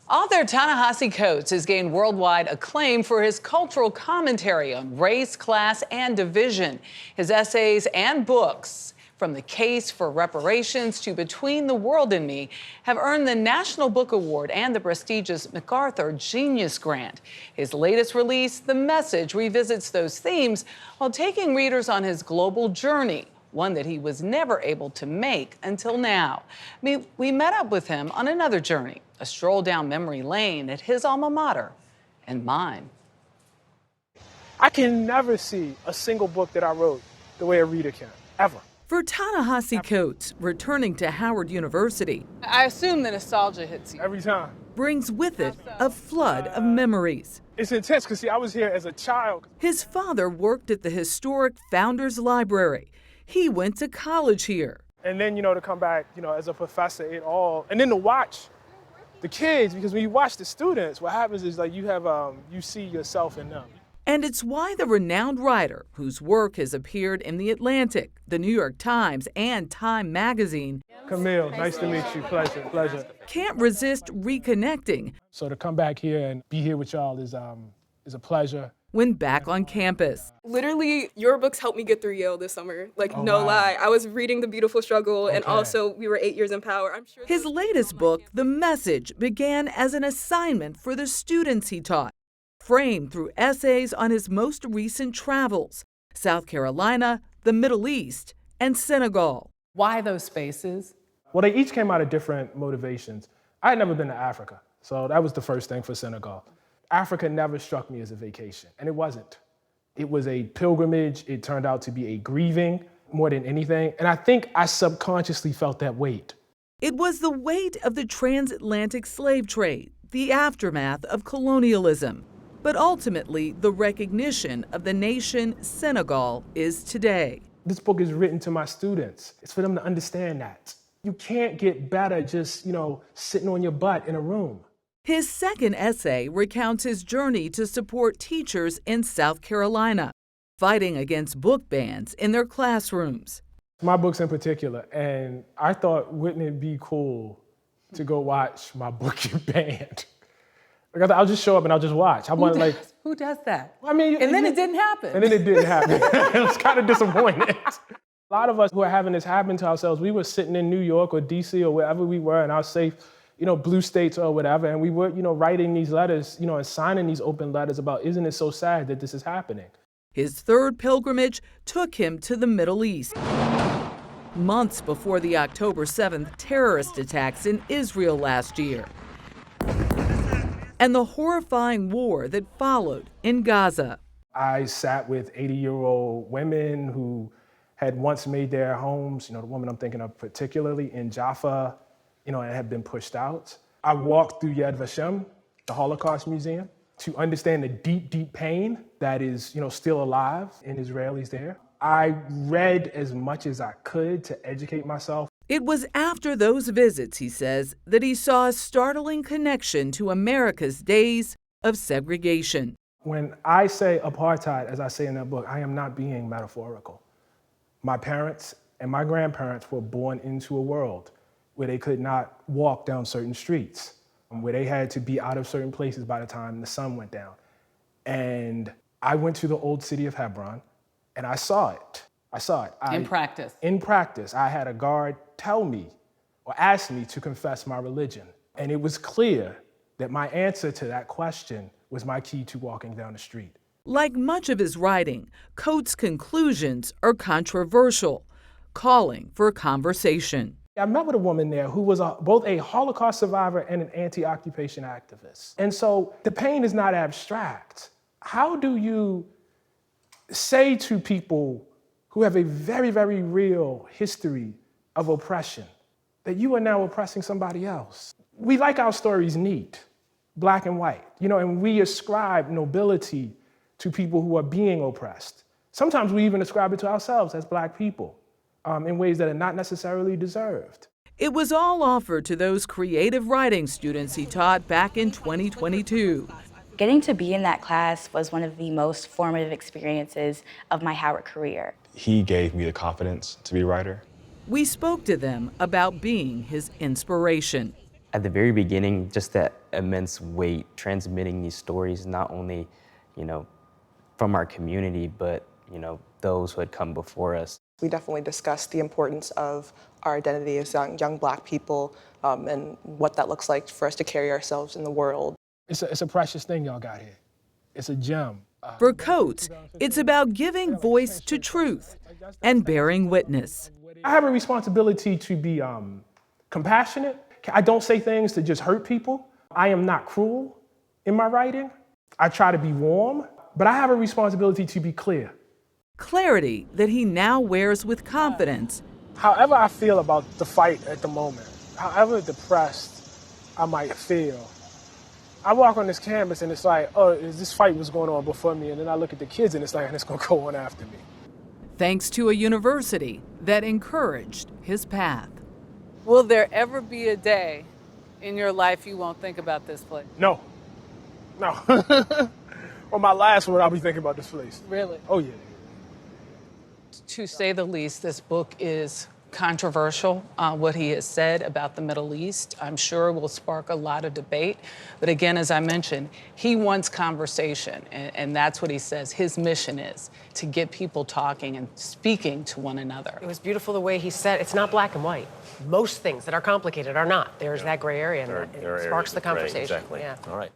Author Ta-Nehisi Coates has gained worldwide acclaim for his cultural commentary on race, class, and division. His essays and books, from The Case for Reparations to Between the World and Me, have earned the National Book Award and the prestigious MacArthur Genius Grant. His latest release, The Message, revisits those themes while taking readers on his global journey, one that he was never able to make until now. We met up with him on another journey, a stroll down memory lane at his alma mater and mine. I can never see a single book that I wrote the way a reader can, ever. For Ta-Nehisi Coates, returning to Howard University, I assume the nostalgia hits you. Every time. Brings with it a flood of memories. It's intense because, see, I was here as a child. His father worked at the historic Founders Library. He went to college here. And then, to come back, as a professor, and then to watch the kids, because when you watch the students, what happens is like you see yourself in them. And it's why the renowned writer, whose work has appeared in The Atlantic, The New York Times, and Time magazine, Camille, nice to meet you. Pleasure. Can't resist reconnecting. So to come back here and be here with y'all is a pleasure. When back on campus. Literally, your books helped me get through Yale this summer. Lie. I was reading The Beautiful Struggle, and also we were 8 years in power. I'm sure his latest book, The Message, began as an assignment for the students he taught, framed through essays on his most recent travels, South Carolina, the Middle East, and Senegal. Why those spaces? Well, they each came out of different motivations. I had never been to Africa, so that was the first thing for Senegal. Africa never struck me as a vacation, and it wasn't. It was a pilgrimage. It turned out to be a grieving more than anything, and I think I subconsciously felt that weight. It was the weight of the transatlantic slave trade, the aftermath of colonialism, but ultimately the recognition of the nation Senegal is today. This book is written to my students. It's for them to understand that. You can't get better just, sitting on your butt in a room. His second essay recounts his journey to support teachers in South Carolina, fighting against book bans in their classrooms. My books in particular, and I thought, wouldn't it be cool to go watch my book get banned? I'll just show up and I'll just watch. Who does that? And then it didn't happen. And then it didn't happen. It was kind of disappointing. A lot of us who are having this happen to ourselves, we were sitting in New York or DC or wherever we were in our safe, blue states or whatever, and we were, writing these letters, and signing these open letters about, isn't it so sad that this is happening? His third pilgrimage took him to the Middle East, months before the October 7th terrorist attacks in Israel last year, and the horrifying war that followed in Gaza. I sat with 80-year-old women who had once made their homes, the woman I'm thinking of particularly in Jaffa, and had been pushed out. I walked through Yad Vashem, the Holocaust Museum, to understand the deep, deep pain that is, still alive in Israelis there. I read as much as I could to educate myself. It was after those visits, he says, that he saw a startling connection to America's days of segregation. When I say apartheid, as I say in that book, I am not being metaphorical. My parents and my grandparents were born into a world where they could not walk down certain streets, where they had to be out of certain places by the time the sun went down. And I went to the old city of Hebron, and I saw it. In practice? In practice. I had a guard tell me or ask me to confess my religion. And it was clear that my answer to that question was my key to walking down the street. Like much of his writing, Coates' conclusions are controversial, calling for conversation. I met with a woman there who was both a Holocaust survivor and an anti-occupation activist. And so the pain is not abstract. How do you say to people who have a very, very real history of oppression that you are now oppressing somebody else? We like our stories neat, black and white, and we ascribe nobility to people who are being oppressed. Sometimes we even ascribe it to ourselves as black people. In ways that are not necessarily deserved. It was all offered to those creative writing students he taught back in 2022. Getting to be in that class was one of the most formative experiences of my Howard career. He gave me the confidence to be a writer. We spoke to them about being his inspiration. At the very beginning, just that immense weight transmitting these stories, not only, from our community, but, those who had come before us. We definitely discussed the importance of our identity as young Black people and what that looks like for us to carry ourselves in the world. It's a precious thing y'all got here. It's a gem. For Coates, it's about giving voice to truth and bearing witness. I have a responsibility to be compassionate. I don't say things to just hurt people. I am not cruel in my writing. I try to be warm, but I have a responsibility to be clear. Clarity that he now wears with confidence. However I feel about the fight at the moment, however depressed I might feel, I walk on this campus and it's like, oh, this fight was going on before me, and then I look at the kids and it's like, and it's gonna go on after me. Thanks to a university that encouraged his path. Will there ever be a day in your life you won't think about this place? No. On my last one, I'll be thinking about this place. Really? Oh, yeah. To say the least, this book is controversial. What he has said about the Middle East, I'm sure, will spark a lot of debate. But again, as I mentioned, he wants conversation, and that's what he says his mission is, to get people talking and speaking to one another. It was beautiful the way he said it's not black and white. Most things that are complicated are not. There's that gray area, and it sparks the conversation. Exactly. Yeah. All right.